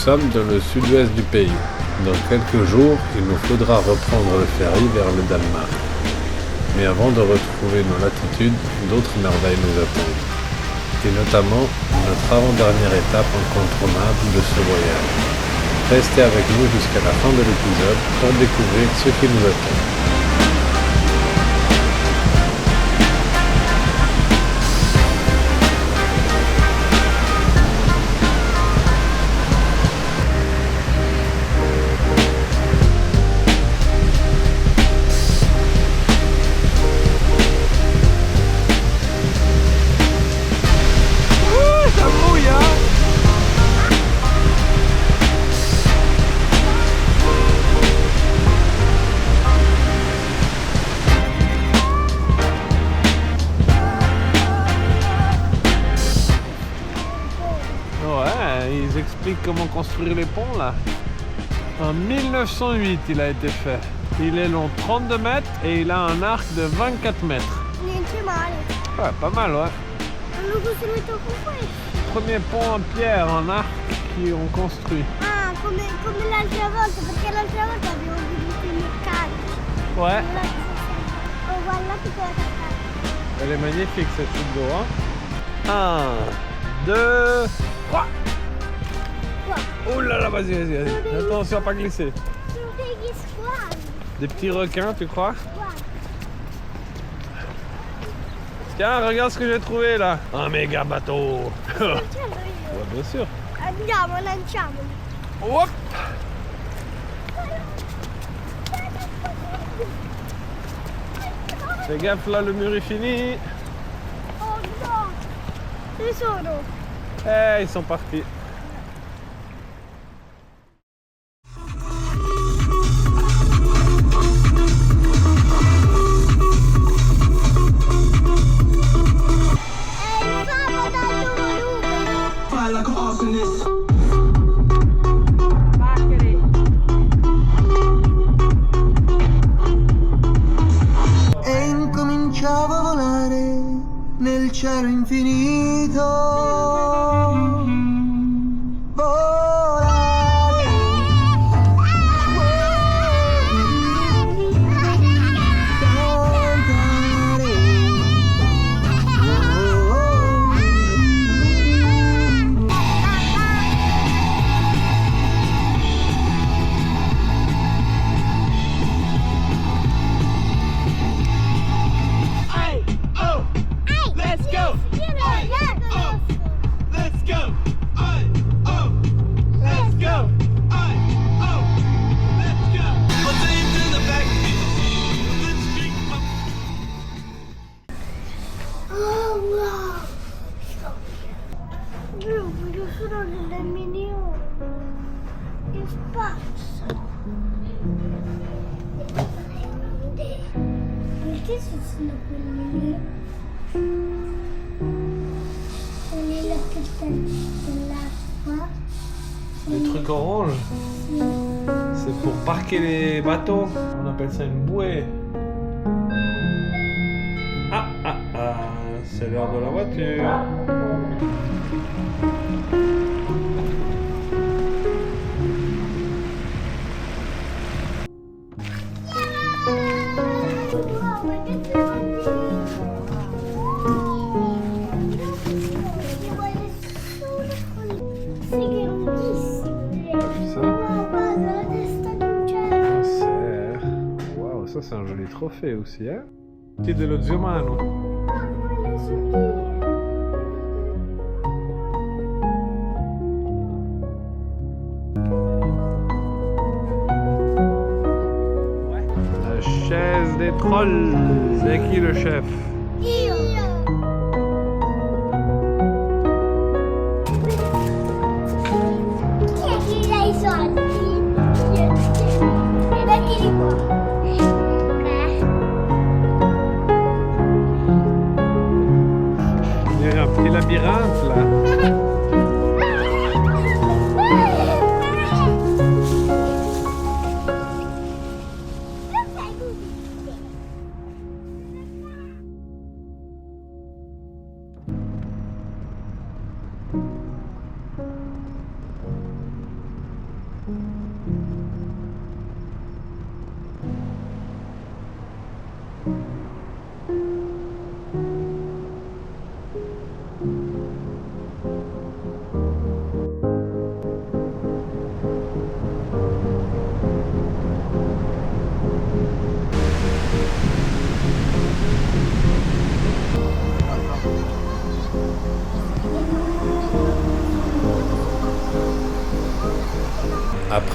sommes dans le sud-ouest du pays. Dans quelques jours, il nous faudra reprendre le ferry vers le Danemark. Mais avant de retrouver nos latitudes, d'autres merveilles nous attendent. Et notamment, notre avant-dernière étape incontournable de ce voyage. Restez avec nous jusqu'à la fin de l'épisode pour découvrir ce qui nous attend. Ils expliquent comment construire les ponts là. En 1908 il a été fait. Il est long 32 mètres et il a un arc de 24 mètres. Niente male. Ouais, pas mal ouais. Hanno costruito con questo. Premier pont en pierre en arc qu'ils ont construit. Ah, come l'altra volta, perché l'altra volta abbiamo visto i meccanici. Ouais. Oh, guardate cosa fa. Elle est magnifique cette chute d'eau. Hein. 1, 2, 3. Oh là là, vas-y. Attention à pas glisser. Sono degli squali. Des petits requins, tu crois? Guarda. Tiens, regarde ce que j'ai trouvé là. Un méga bateau. Ouais, bien sûr. Andiamo, lanciamoli. Hop. Fais gaffe là, le mur est fini. Oh no! Dove sono? Ils sont partis. E incominciavo a volare nel cielo infinito. Volare. Cantare. Oh wow! Io voglio solo delle minione. Che spazio! Perché ci sono quelli? Quelli là che stanno nell'acqua? Les trucs orange, c'est pour parquer les bateaux. On appelle ça une bouée. C'est l'heure de la voiture. Wow, ma che bellissimo! Io voglio solo quelli. Sì, che è lunghissimo. Ça, Wow, guarda la testa di un cervo. un cerf. Waouh, ça c'est un joli trophée aussi, hein? Petit dello zio Manu. Ah, voglio subire. La chaise des trolls. C'est qui le chef? Io. Chi è che dà i soldi? Mettili qua. Il y a un petit labyrinthe là.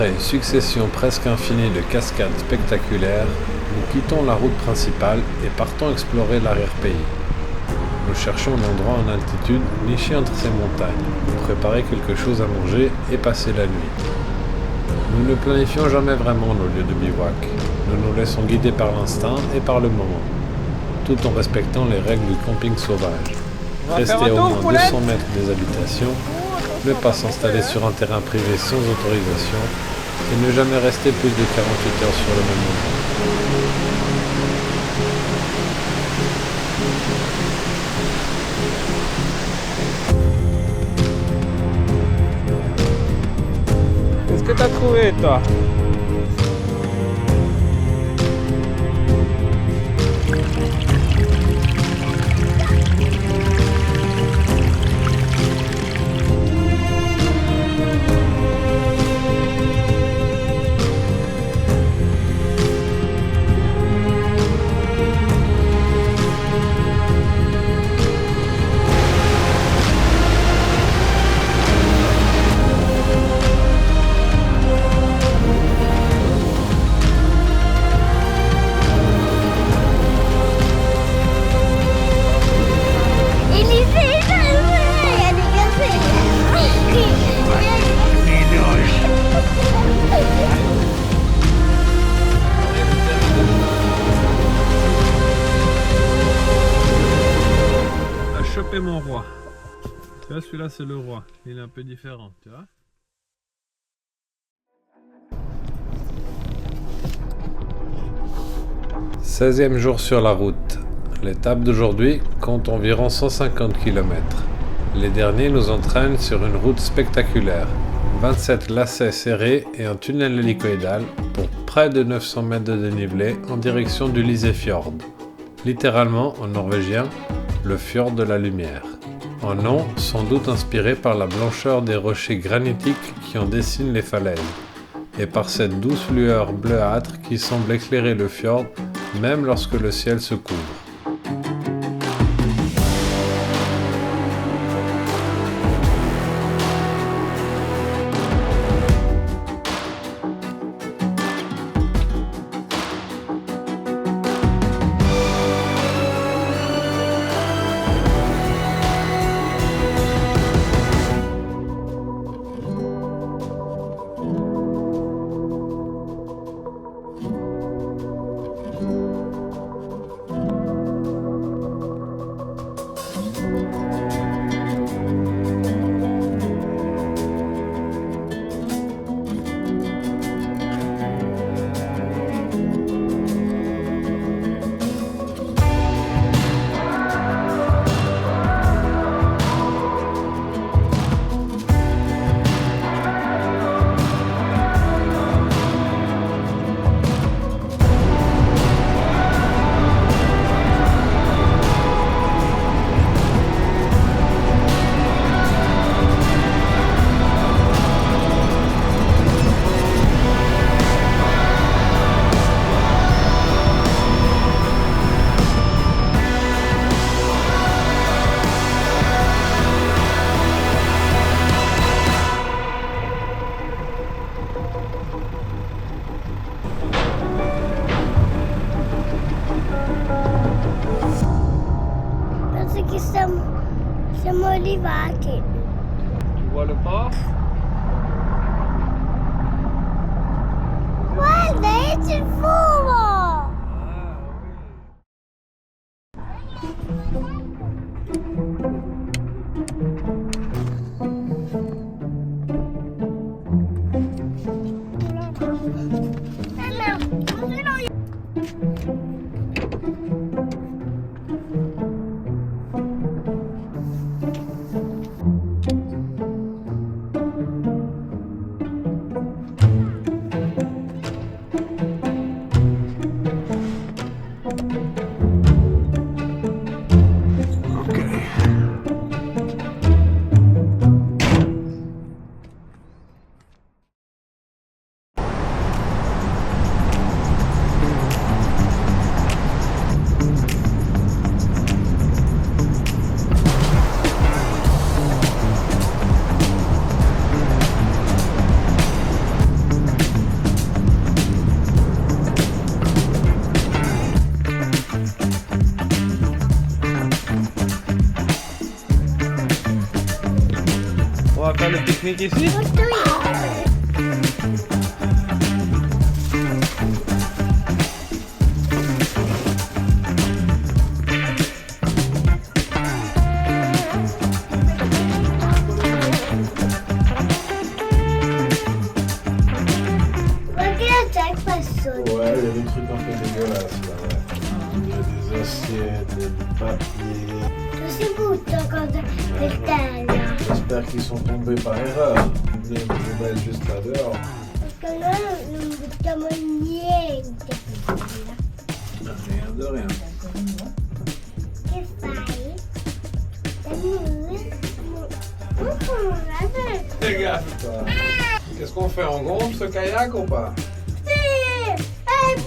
Après une succession presque infinie de cascades spectaculaires, nous quittons la route principale et partons explorer l'arrière-pays. Nous cherchons un endroit en altitude niché entre ces montagnes, pour préparer quelque chose à manger et passer la nuit. Nous ne planifions jamais vraiment nos lieux de bivouac. Nous nous laissons guider par l'instinct et par le moment, tout en respectant les règles du camping sauvage. Rester à au moins 200 mètres des habitations, ne pas s'installer sur un terrain privé sans autorisation et ne jamais rester plus de 48 heures sur le même endroit. Qu'est-ce que t'as trouvé, toi? Choper mon roi. Tu vois, celui-là c'est le roi. Il est un peu différent, tu vois. « 16e jour sur la route. L'étape d'aujourd'hui compte environ 150 km. Les derniers nous entraînent sur une route spectaculaire. 27 lacets serrés et un tunnel hélicoïdal pour près de 900 mètres de dénivelé en direction du Lysefjord. Littéralement, en norvégien, le fjord de la lumière. Un nom sans doute inspiré par la blancheur des rochers granitiques qui en dessinent les falaises, et par cette douce lueur bleuâtre qui semble éclairer le fjord même lorsque le ciel se couvre. Siamo arrivati. Tu vois le port? Guarda, c'è il fumo! le pique-nique ici? Ouais, il y a des trucs un peu dégueulasses là, ouais. Il y a des assiettes, il y a du papier. C'est brutto cosa del terra. J'espère qu'ils sont tombés par erreur. Il y a une poubelle juste là dehors. Parce que noi non buttiamo niente. Rien de rien. Che fai? Les gars, qu'est-ce qu'on fait? On gonfle ce kayak ou pas? Sì!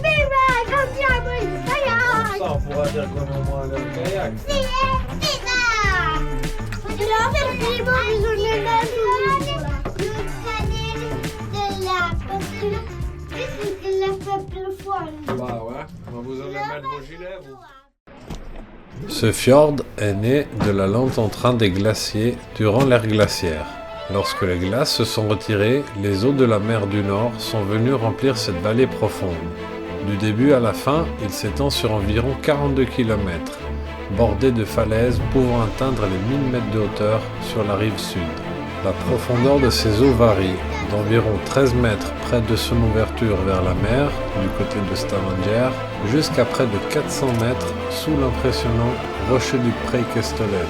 Viva! Compriamo il kayak! Ça, on pourra dire qu'on est au moins allé au kayak. Sì, viva! Però per primo bisogna andare sul canale dell'acqua, se no questo che l'acqua è più fuori. Bah ouais, on va vous en mettre vos gilets, vous. Ce fjord est né de la lente entrain des glaciers durant l'ère glaciaire. Lorsque les glaces se sont retirées, les eaux de la mer du Nord sont venues remplir cette vallée profonde. Du début à la fin, il s'étend sur environ 42 km, bordé de falaises pouvant atteindre les 1000 mètres de hauteur sur la rive sud. La profondeur de ces eaux varie, d'environ 13 mètres près de son ouverture vers la mer, du côté de Stavanger, jusqu'à près de 400 mètres sous l'impressionnant rocher du Preikestolen.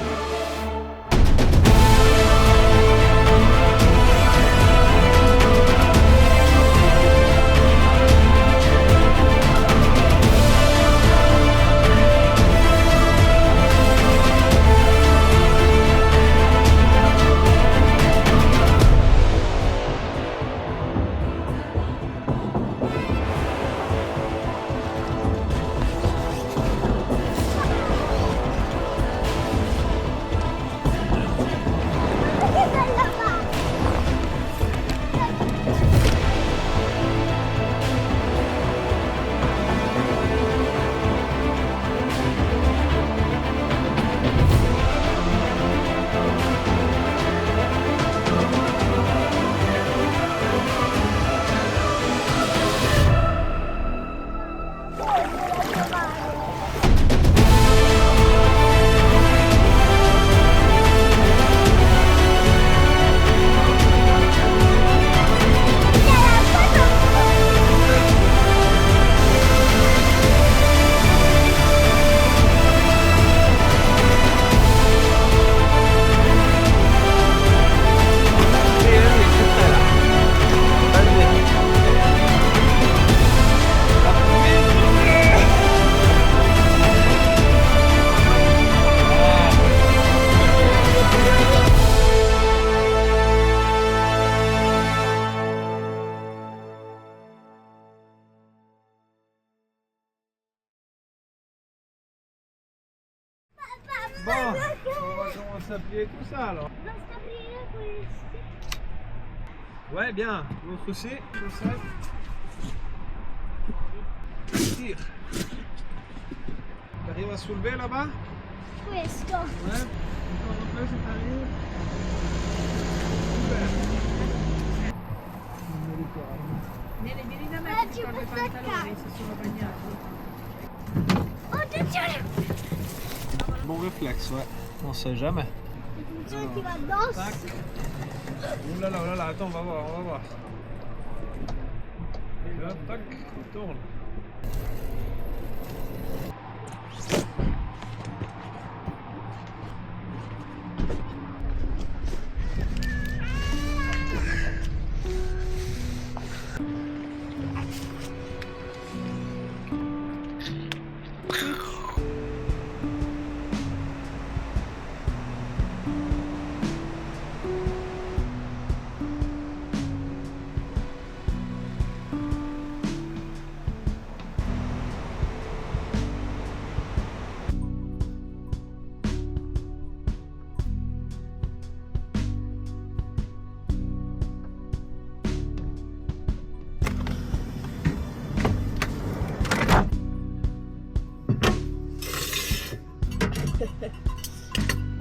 Bon, on va commencer à plier tout ça alors. Basta aprire questi. Ouais, bien. L'autre aussi, chaussette. Tire. T'arrives à soulever là-bas? Questo. Ouais. Encore un peu si t'arrives. Super. Non mi ricordo. Nene, vieni da me Ah, che ci ti porto i posso pantaloni se sono bagnati. Oh, attenzione! Bon réflexe, ouais. On sait jamais. Attenzione, ti va addosso. Tac. Ouh là là, oh là là, attends, on va voir, on va voir. Et là, tac, il tourne.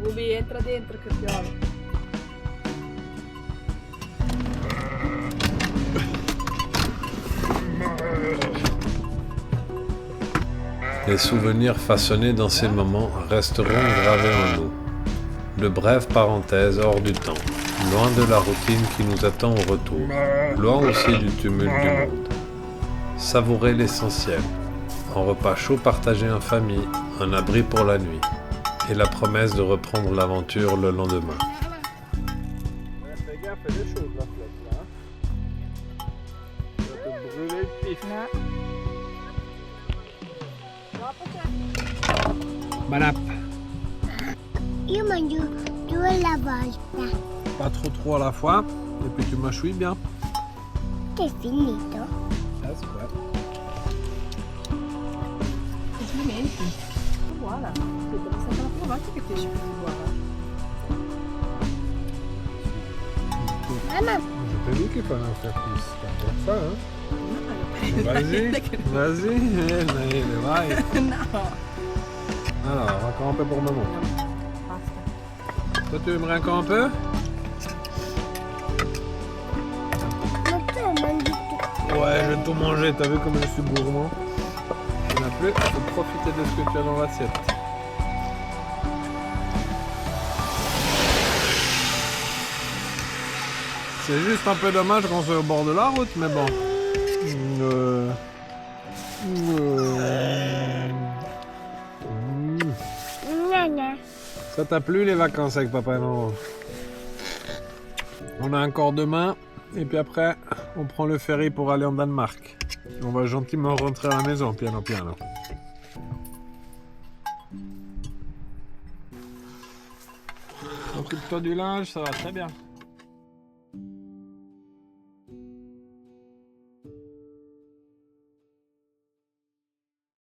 Bubi, entra dentro che piove. Les souvenirs façonnés dans ces moments resteront gravés en nous. De brèves parenthèses hors du temps, loin de la routine qui nous attend au retour, loin aussi du tumulte du monde. Savourer l'essentiel, un repas chaud partagé en famille, un abri pour la nuit, et la promesse de reprendre l'aventure le lendemain. Fais gaffe, elle est chaude la flotte là. Ça va te brûler le pif. Banap. Io mangio 2 alla volta. Pas trop à la fois, et puis tu mâchouilles bien. Che è finito? That's what. Complimenti. Uguale. È stata la prima volta che ti esci così uguale. Mamma, Je t'ai dit qu'il fallait en faire plus. T'as faire ça, hein? Vas-y, vas-y, vai. No. Alors, encore un peu pour maman. Basta. Toi, tu aimerais encore un peu? ma tu mangi tutto. Ouais, je vais tout manger. T'as vu comme je suis gourmand? Il n'y en a plus, il faut profiter de ce que tu as dans l'assiette. C'est juste un peu dommage qu'on soit au bord de la route, mais bon. Nana. Ça t'a plu les vacances avec papa et maman? On a encore demain, et puis après, on prend le ferry pour aller en Danemark. On va gentiment rentrer à la maison, piano piano. Occupe-toi du linge, ça va très bien.